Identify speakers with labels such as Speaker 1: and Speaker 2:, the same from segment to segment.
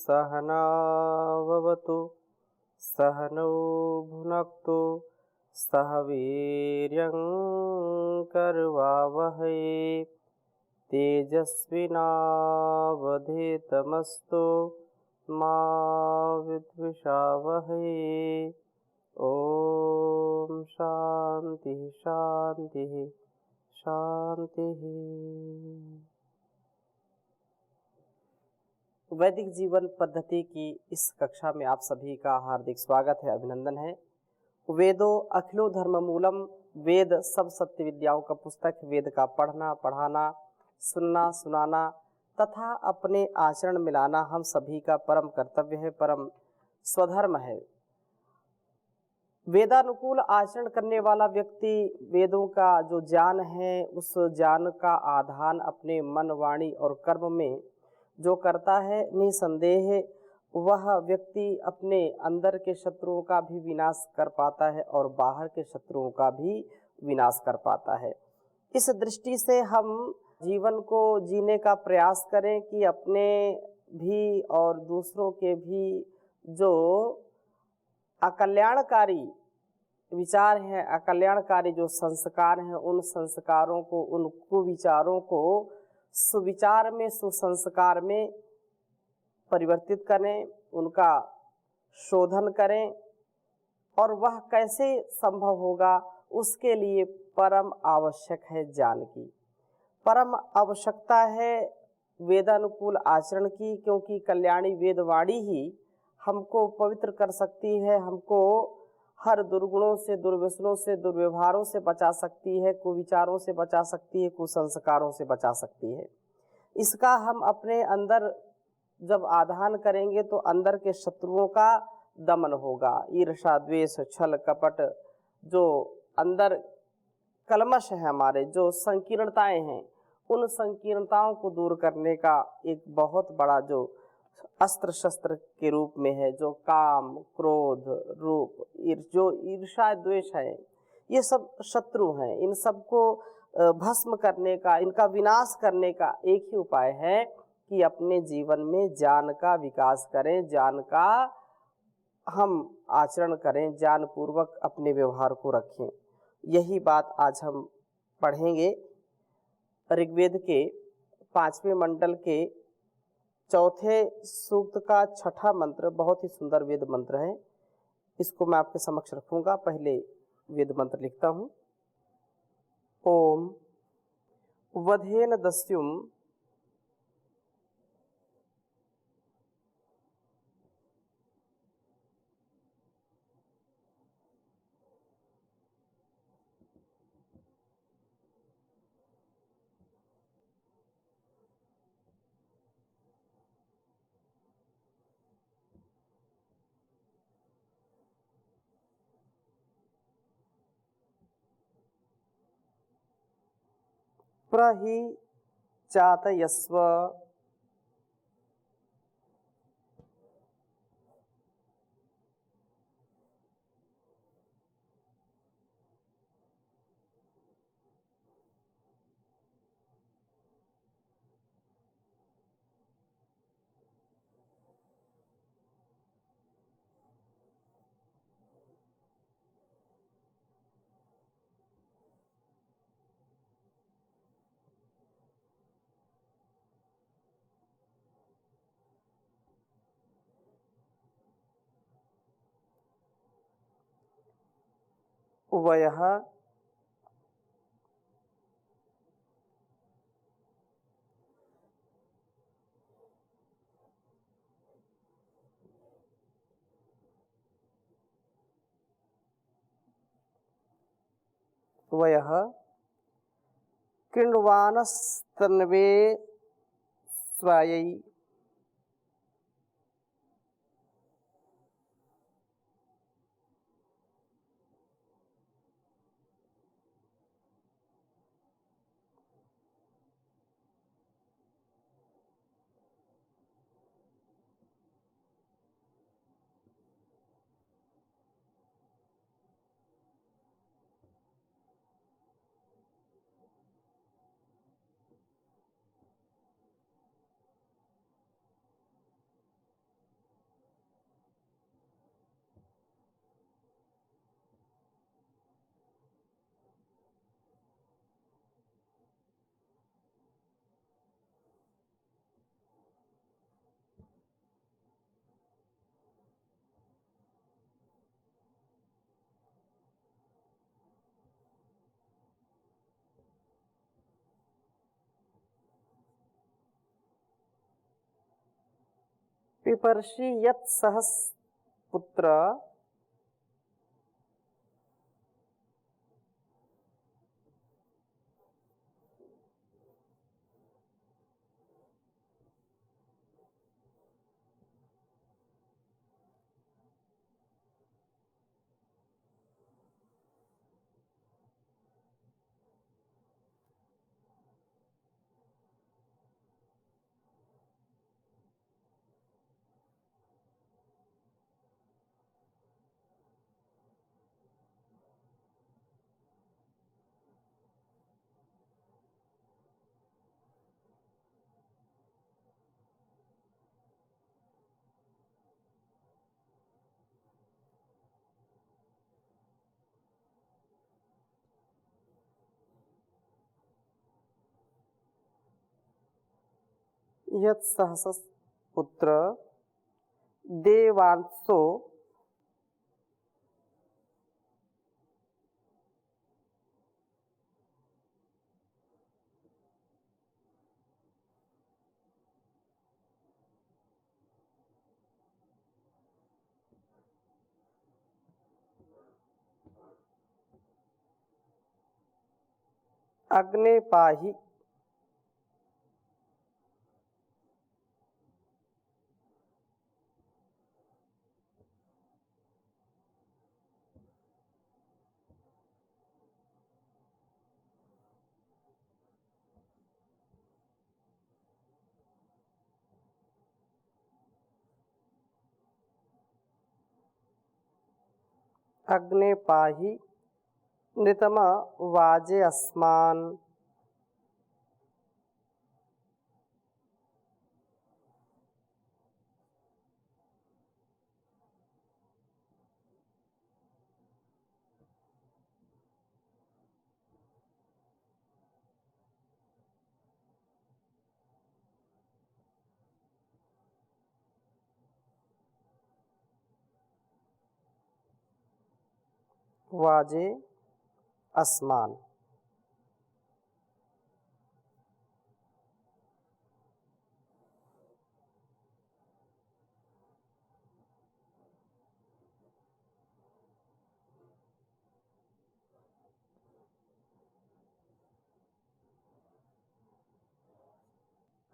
Speaker 1: सहनाववतु सहनौ भुनक्तु सह वीर्यं करवावहै तेजस्विनावधीतमस्तु मा विद्विषावहै। ओम शांति शांति शांति। वैदिक जीवन पद्धति की इस कक्षा में आप सभी का हार्दिक स्वागत है, अभिनंदन है। वेदों अखिलो धर्म मूलम, वेद सब सत्य विद्याओं का पुस्तक। वेद का पढ़ना पढ़ाना, सुनना सुनाना तथा अपने आचरण में लाना हम सभी का परम कर्तव्य है, परम स्वधर्म है। वेदानुकूल आचरण करने वाला व्यक्ति वेदों का जो ज्ञान है उस ज्ञान का आधान अपने मन, वाणी और कर्म में जो करता है, निसंदेह वह व्यक्ति अपने अंदर के शत्रुओं का भी विनाश कर पाता है और बाहर के शत्रुओं का भी विनाश कर पाता है। इस दृष्टि से हम जीवन को जीने का प्रयास करें कि अपने भी और दूसरों के भी जो अकल्याणकारी विचार हैं, अकल्याणकारी जो संस्कार हैं, उन संस्कारों को, उन कुविचारों को सुविचार में, सुसंस्कार में परिवर्तित करें, उनका शोधन करें। और वह कैसे संभव होगा, उसके लिए परम आवश्यक है ज्ञान की, परम आवश्यकता है वेदानुकूल आचरण की, क्योंकि कल्याणी वेदवाणी ही हमको पवित्र कर सकती है, हमको हर दुर्गुणों से, दुर्व्यसनों से, दुर्व्यवहारों से बचा सकती है, कुविचारों से बचा सकती है, कुसंस्कारों से बचा सकती है। इसका हम अपने अंदर जब आधान करेंगे तो अंदर के शत्रुओं का दमन होगा। ईर्ष्या, द्वेष, छल, कपट, जो अंदर कलमश है हमारे, जो संकीर्णताएं हैं, उन संकीर्णताओं को दूर करने का एक बहुत बड़ा जो अस्त्र शस्त्र के रूप में है, जो काम, क्रोध, रूप, जो ईर्ष्या, द्वेष है, ये सब शत्रु हैं। इन सबको भस्म करने का, इनका विनाश करने का एक ही उपाय है कि अपने जीवन में ज्ञान का विकास करें, ज्ञान का हम आचरण करें, ज्ञान पूर्वक अपने व्यवहार को रखें। यही बात आज हम पढ़ेंगे। ऋग्वेद के 5वें मंडल के चौथे सूक्त का 6ठा मंत्र बहुत ही सुंदर वेद मंत्र है। इसको मैं आपके समक्ष रखूंगा। पहले वेद मंत्र लिखता हूँ। ओम वधेन दस्युम प्रहि चातयस्व वयः वयः किण्वानस्तन्वे स्वायै पिपर्षि यत् सहस पुत्र यत् सहस पुत्र देवांसो अग्ने पाहि अग्ने पाहि नृतम वाजे अस्मान वाजे अस्मान।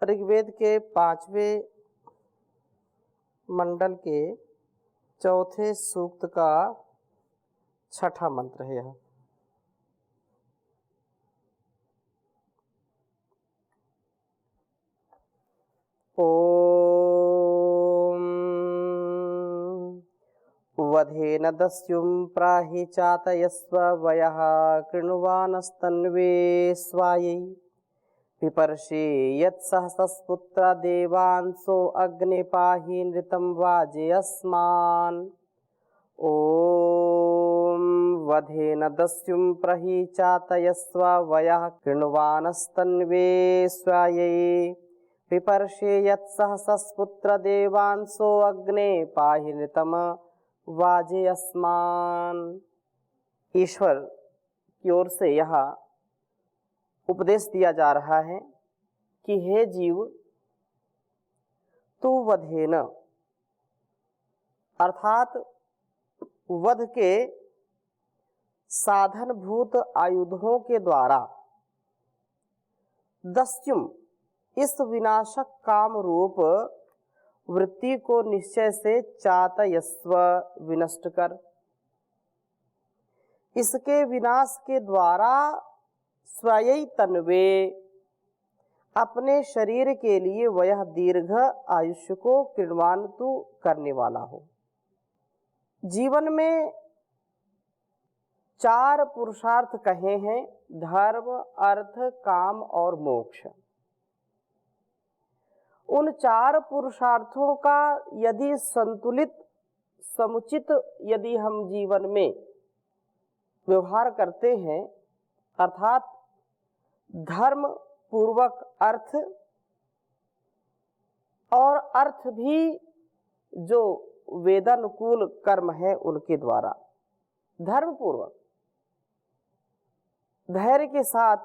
Speaker 1: ऋग्वेद के 5वें मंडल के चौथे सूक्त का 6ठा मंत्र है यह। ओम वधेन दस्युं प्राहि चातयस्व वयः कृण्वानस्तन्वे स्वायै पिपर्षि यत्सहसस्पुत्र देवांसो अग्ने पाहि नृतं वाजे अस्मान्। ओम वधेन दस्युं प्रहि चातयस्व वयः कृण्वानस्तन्वे स्वायै पिपर्षि यत्सहसस्पुत्र देवांसो अग्ने पाहि नृतं वाजे अस्मान्। ईश्वर की ओर से यह उपदेश दिया जा रहा है कि हे जीव, तू वधेन अर्थात वध के साधनभूत आयुधों के द्वारा दस्युम इस विनाशक काम रूप वृत्ति को निश्चय से चातयस्व विनष्ट कर, इसके विनाश के द्वारा स्वयं तन्वे अपने शरीर के लिए वह दीर्घ आयुष्य को कृण्वान तू करने वाला हो। जीवन में 4 पुरुषार्थ कहे हैं, धर्म, अर्थ, काम और मोक्ष। उन 4 पुरुषार्थों का यदि संतुलित समुचित यदि हम जीवन में व्यवहार करते हैं, अर्थात धर्म पूर्वक अर्थ और अर्थ भी जो वेदानुकूल कर्म है उनके द्वारा, धर्म पूर्वक धैर्य के साथ,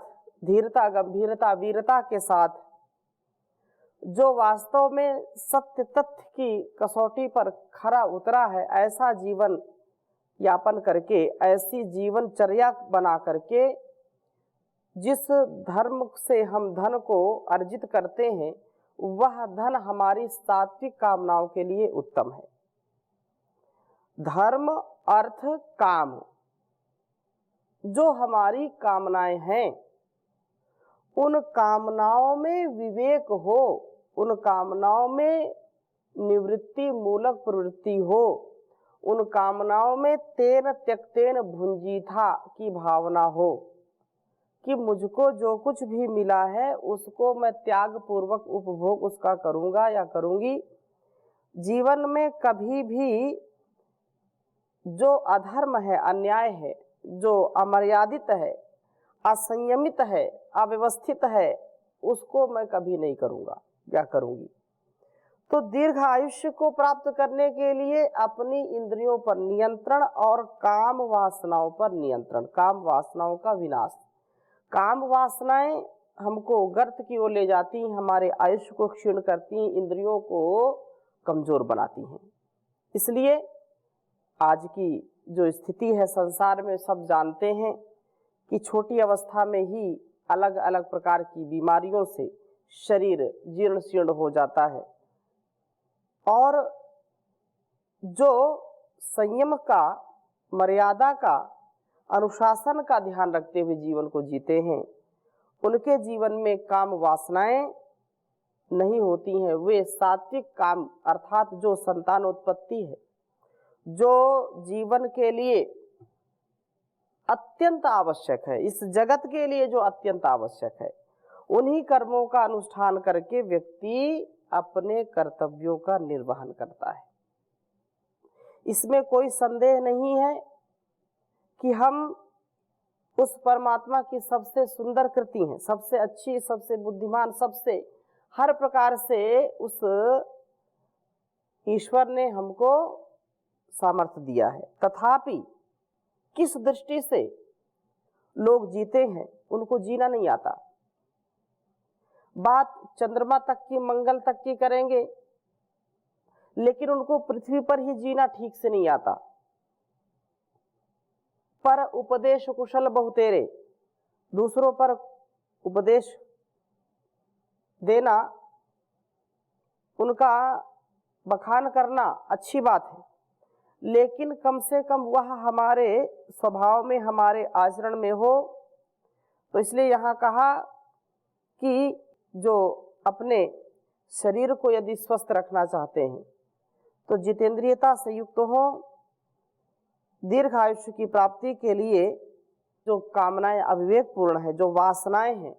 Speaker 1: धीरता, गंभीरता, वीरता के साथ जो वास्तव में सत्य तथ्य की कसौटी पर खरा उतरा है, ऐसा जीवन यापन करके, ऐसी जीवनचर्या बना करके जिस धर्म से हम धन को अर्जित करते हैं, वह धन हमारी सात्विक कामनाओं के लिए उत्तम है। धर्म, अर्थ, काम, जो हमारी कामनाएं हैं, उन कामनाओं में विवेक हो, उन कामनाओं में निवृत्ति मूलक प्रवृत्ति हो, उन कामनाओं में तेन त्यक्तेन भुंजीथा की भावना हो कि मुझको जो कुछ भी मिला है उसको मैं त्याग पूर्वक उपभोग उसका करूंगा या करूंगी। जीवन में कभी भी जो अधर्म है, अन्याय है, जो अमर्यादित है, असंयमित है, अव्यवस्थित है, उसको मैं कभी नहीं करूंगा या करूंगी। तो दीर्घ आयुष्य को प्राप्त करने के लिए अपनी इंद्रियों पर नियंत्रण और काम वासनाओं पर नियंत्रण, काम वासनाओं का विनाश। काम वासनाएं हमको गर्त की ओर ले जाती हैं, हमारे आयुष्य को क्षीण करती हैं, इंद्रियों को कमजोर बनाती हैं। इसलिए आज की जो स्थिति है संसार में, सब जानते हैं कि छोटी अवस्था में ही अलग अलग प्रकार की बीमारियों से शरीर जीर्ण शीर्ण हो जाता है। और जो संयम का, मर्यादा का, अनुशासन का ध्यान रखते हुए जीवन को जीते हैं, उनके जीवन में काम वासनाएं नहीं होती हैं। वे सात्विक काम अर्थात जो संतानोत्पत्ति है, जो जीवन के लिए अत्यंत आवश्यक है, इस जगत के लिए जो अत्यंत आवश्यक है, उन्हीं कर्मों का अनुष्ठान करके व्यक्ति अपने कर्तव्यों का निर्वहन करता है। इसमें कोई संदेह नहीं है कि हम उस परमात्मा की सबसे सुंदर कृति हैं, सबसे अच्छी, सबसे बुद्धिमान, सबसे हर प्रकार से उस ईश्वर ने हमको सामर्थ्य दिया है। तथापि किस दृष्टि से लोग जीते हैं उनको जीना नहीं आता। बात चंद्रमा तक की, मंगल तक की करेंगे, लेकिन उनको पृथ्वी पर ही जीना ठीक से नहीं आता। पर उपदेश कुशल बहुतेरे, दूसरों पर उपदेश देना, उनका बखान करना अच्छी बात है, लेकिन कम से कम वह हमारे स्वभाव में, हमारे आचरण में हो। तो इसलिए यहाँ कहा कि जो अपने शरीर को यदि स्वस्थ रखना चाहते हैं तो जितेंद्रियता से युक्त हो। दीर्घ आयुष्य की प्राप्ति के लिए जो कामनाएं अविवेक पूर्ण है, जो वासनाएं हैं,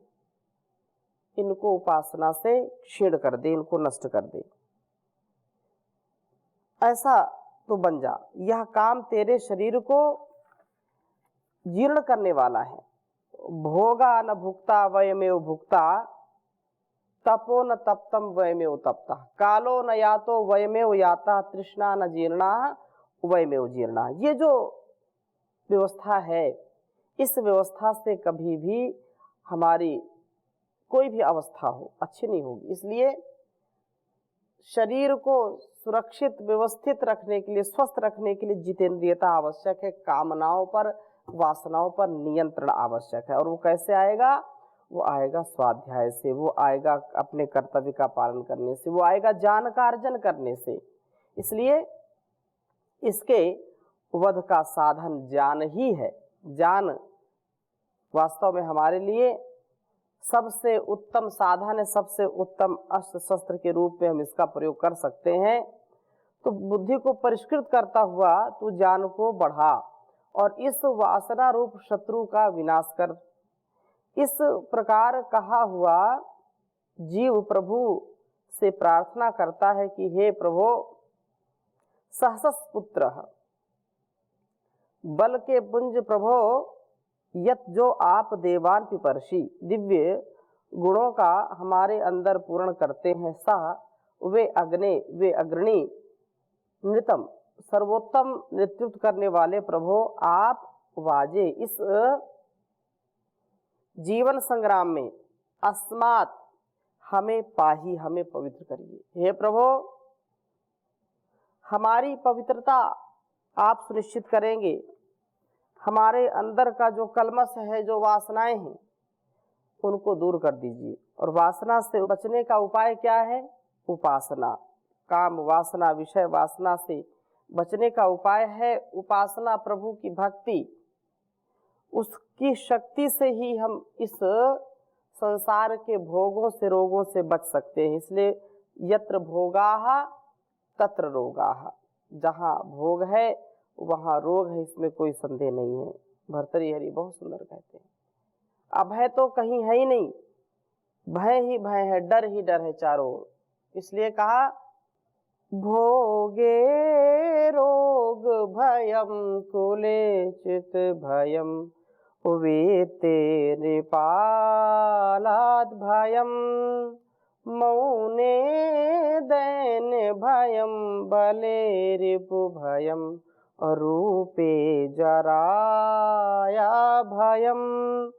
Speaker 1: इनको उपासना से क्षीण कर दे, इनको नष्ट कर दे। ऐसा तो बन जा। यह काम तेरे शरीर को जीर्ण करने वाला है। भोगा न भुक्ता वयमेव भुक्ता, तपो न तप्तम वयमेव तप्ता, कालो न यातो वयमेव याता, तृष्णा न जीर्णा वयमेव जीर्णा। ये जो व्यवस्था है, इस व्यवस्था से कभी भी हमारी कोई भी अवस्था हो अच्छी नहीं होगी। इसलिए शरीर को सुरक्षित, व्यवस्थित रखने के लिए, स्वस्थ रखने के लिए जितेंद्रियता आवश्यक है। कामनाओं पर, वासनाओं पर नियंत्रण आवश्यक है। और वो कैसे आएगा? वो आएगा स्वाध्याय से, वो आएगा अपने कर्तव्य का पालन करने से, वो आएगा ज्ञान का अर्जन करने से। इसलिए इसके वध का साधन ज्ञान ही है। ज्ञान वास्तव में हमारे लिए सबसे उत्तम साधन है, सबसे उत्तम अस्त्र शस्त्र के रूप में हम इसका प्रयोग कर सकते हैं। तो बुद्धि को परिष्कृत करता हुआ तू ज्ञान को बढ़ा और इस वासना रूप शत्रु का विनाश कर। इस प्रकार कहा हुआ जीव प्रभु से प्रार्थना करता है कि हे प्रभु, सहसस पुत्र बल के पुंज प्रभो, यत जो आप देवान पिपर्षि, दिव्य गुणों का हमारे अंदर पूर्ण करते हैं। सा वे अग्नि, वे अग्रणी नृतम, सर्वोत्तम नेतृत्व करने वाले प्रभो आप वाजे इस जीवन संग्राम में अस्मात् हमें पाही, हमें पवित्र करिए। हे प्रभु, हमारी पवित्रता आप सुनिश्चित करेंगे। हमारे अंदर का जो कलमश है, जो वासनाएं हैं, उनको दूर कर दीजिए। और वासना से बचने का उपाय क्या है? उपासना। काम वासना, विषय वासना से बचने का उपाय है उपासना, प्रभु की भक्ति। उसकी शक्ति से ही हम इस संसार के भोगों से, रोगों से बच सकते हैं। इसलिए यत्र भोगाः तत्र रोगाः, जहाँ भोग है वहाँ रोग है, इसमें कोई संदेह नहीं है। भर्तृहरि बहुत सुंदर कहते हैं, अभय तो कहीं है ही नहीं, भय ही भय है, डर ही डर है चारों ओर। इसलिए कहा भोगे रोग भयम कुलेचित भयम वेते नृपालाद भयम मौने दैन्य भयम बले रिपु भयम रूपे जराया भयम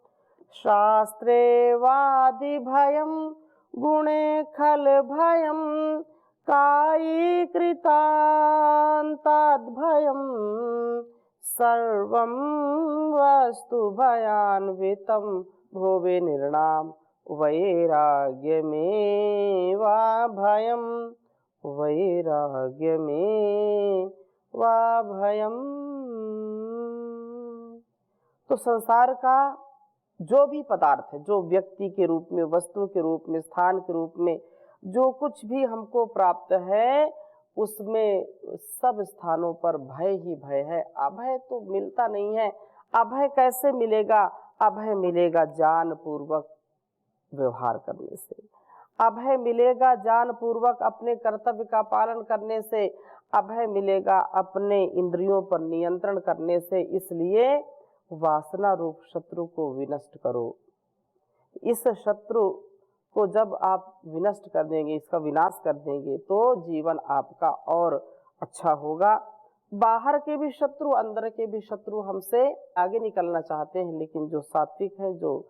Speaker 1: शास्त्रे वादि भयम गुणे खल भयम कायी कृतान्ताद् भयम सर्वं वस्तु भयान्वितं भोवे निर्णाम वैराग्यमेवा भयम वैराग्यमेवा भयम। तो संसार का जो भी पदार्थ है, जो व्यक्ति के रूप में, वस्तु के रूप में, स्थान के रूप में जो कुछ भी हमको प्राप्त है, उसमें सब स्थानों पर भय ही भय है। अभय तो मिलता नहीं है। अभय कैसे मिलेगा? अभय मिलेगा ज्ञान पूर्वक व्यवहार करने से। अभय मिलेगा ज्ञान पूर्वक अपने कर्तव्य का पालन करने से। अभय मिलेगा अपने इंद्रियों पर नियंत्रण करने से। इसलिए वासना रूप शत्रु को विनष्ट करो। इस शत्रु को जब आप विनष्ट कर देंगे, इसका विनाश कर देंगे, तो जीवन आपका और अच्छा होगा। बाहर के भी शत्रु, अंदर के भी शत्रु हमसे आगे निकलना चाहते हैं, लेकिन जो सात्विक हैं, जो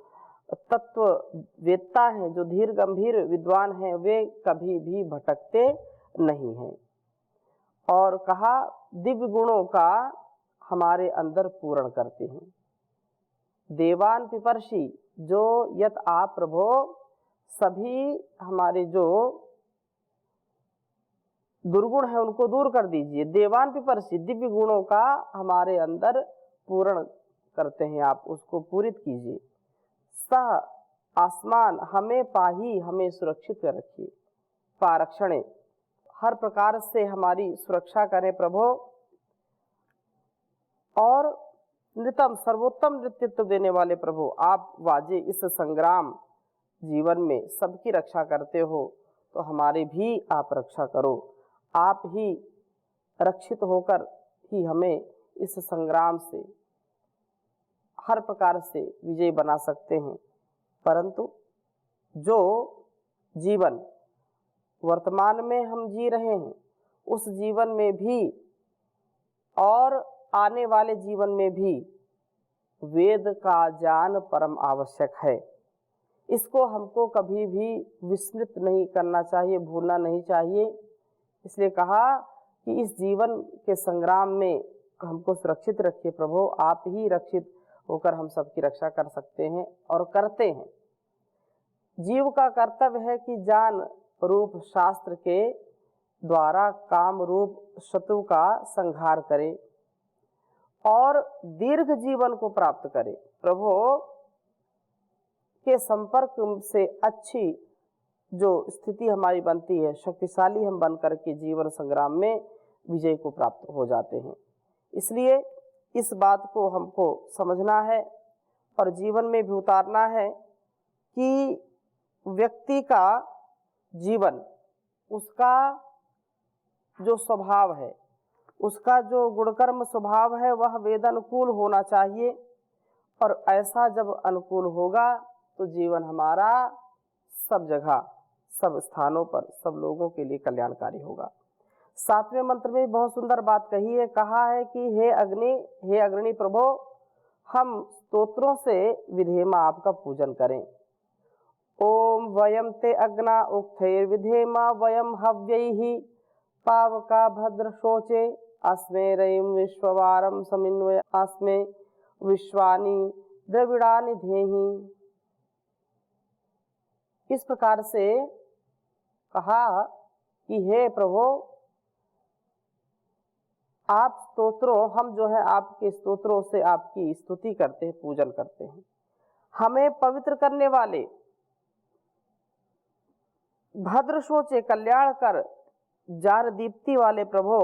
Speaker 1: तत्व वेत्ता हैं, जो धीर गंभीर विद्वान हैं, वे कभी भी भटकते नहीं हैं। और कहा दिव्य गुणों का हमारे अंदर पूर्ण करते हैं। देवान पिपर्षि, जो यत आप प्रभो सभी हमारे जो दुर्गुण है उनको दूर कर दीजिए। देवान पिपर्षि, दिव्य गुणों का हमारे अंदर पूर्ण करते हैं आप, उसको पूरित कीजिए। सह आसमान हमें पाही, हमें सुरक्षित कर रखिए। पारक्षणे, हर प्रकार से हमारी सुरक्षा करें प्रभो। और नृतम, सर्वोत्तम नृत्यत्व देने वाले प्रभु आप वाजे इस संग्राम जीवन में सबकी रक्षा करते हो, तो हमारी भी आप रक्षा करो। आप ही रक्षित होकर ही हमें इस संग्राम से हर प्रकार से विजय बना सकते हैं। परंतु जो जीवन वर्तमान में हम जी रहे हैं, उस जीवन में भी और आने वाले जीवन में भी वेद का ज्ञान परम आवश्यक है। इसको हमको कभी भी विस्मृत नहीं करना चाहिए, भूलना नहीं चाहिए। इसलिए कहा कि इस जीवन के संग्राम में हमको सुरक्षित रखिए प्रभु। आप ही रक्षित होकर हम सबकी रक्षा कर सकते हैं और करते हैं। जीव का कर्तव्य है कि ज्ञान रूप शास्त्र के द्वारा काम रूप शत्रु का संहार करे और दीर्घ जीवन को प्राप्त करे। प्रभु के संपर्क से अच्छी जो स्थिति हमारी बनती है, शक्तिशाली हम बनकर के जीवन संग्राम में विजय को प्राप्त हो जाते हैं। इसलिए इस बात को हमको समझना है और जीवन में भी उतारना है कि व्यक्ति का जीवन, उसका जो स्वभाव है, उसका जो गुणकर्म स्वभाव है, वह वेद अनुकूल होना चाहिए। और ऐसा जब अनुकूल होगा तो जीवन हमारा सब जगह, सब स्थानों पर, सब लोगों के लिए कल्याणकारी होगा। 7वें मंत्र में बहुत सुंदर बात कही है। कहा है कि हे अग्नि प्रभो, हम स्तोत्रों से विधेमा आपका पूजन करें ओम वयम ते अग्ना उक्थैर्विधेमा वयम हव्यैः पावका भद्र शोचे अस्मे रयिं विश्ववारं समिन्वय अस्मे विश्वानि द्रविड़ानि धेहि। इस प्रकार से कहा कि हे प्रभु, आप स्तोत्रों, हम जो है आपके स्तोत्रों से आपकी स्तुति करते हैं, पूजन करते हैं। हमें पवित्र करने वाले, भद्र सोचे, कल्याण कर, ज्ञान दीप्ति वाले प्रभु,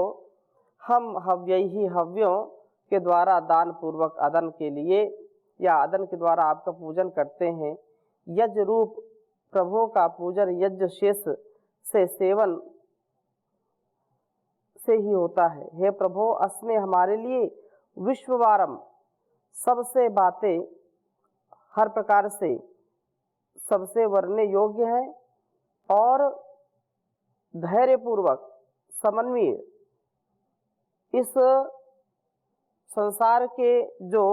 Speaker 1: हम हव्यही, हव्यों के द्वारा दान पूर्वक अदन के लिए या अदन के द्वारा आपका पूजन करते हैं। यज्ञ रूप प्रभु का पूजन यज्ञ शेष से सेवन से ही होता है। हे प्रभु, अस्मे हमारे लिए विश्ववारम, सबसे बातें हर प्रकार से सबसे वर्णने योग्य है और धैर्य पूर्वक समन्वय इस संसार के जो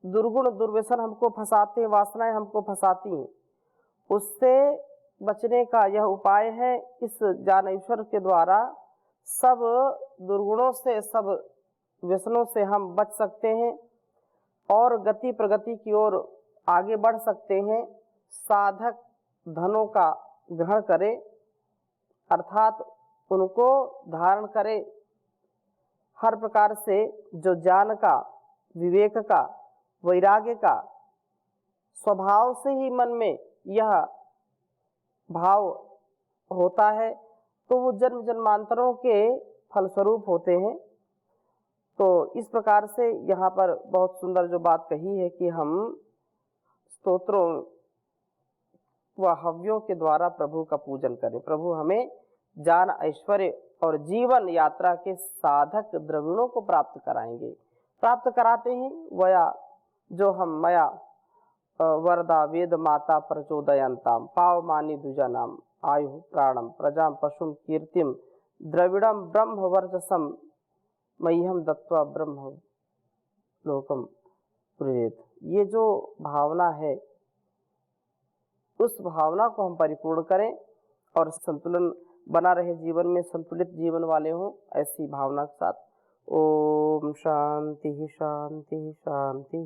Speaker 1: दुर्गुण दुर्व्यसन हमको फंसाते हैं, वासनाएं हमको फंसाती हैं, उससे बचने का यह उपाय है। इस ज्ञानेश्वर के द्वारा सब दुर्गुणों से, सब व्यसनों से हम बच सकते हैं और गति प्रगति की ओर आगे बढ़ सकते हैं। साधक धनों का ग्रहण करे, अर्थात उनको धारण करे। हर प्रकार से जो ज्ञान का, विवेक का, वैराग्य का स्वभाव से ही मन में यह भाव होता है, तो वो जन्म जन्मांतरों के फलस्वरूप होते हैं। तो इस प्रकार से यहाँ पर बहुत सुंदर जो बात कही है कि हम स्तोत्रों व हव्यों के द्वारा प्रभु का पूजन करें। प्रभु हमें ज्ञान, ऐश्वर्य और जीवन यात्रा के साधक द्रविणों को प्राप्त कराएंगे, प्राप्त कराते हैं। वया जो हम मया वरदा वेद माता प्रचोदयंताम पावमानी दुजनाम आयु प्राणम प्रजाम पशुम कीर्तिम द्रविड़म ब्रह्म वर्चसम मह्यम दत्वा ब्रह्म लोकम प्रेत। ये जो भावना है, उस भावना को हम परिपूर्ण करें और संतुलन बना रहे, जीवन में संतुलित जीवन वाले हों, ऐसी भावना के साथ। ओम शांति शांति शांति।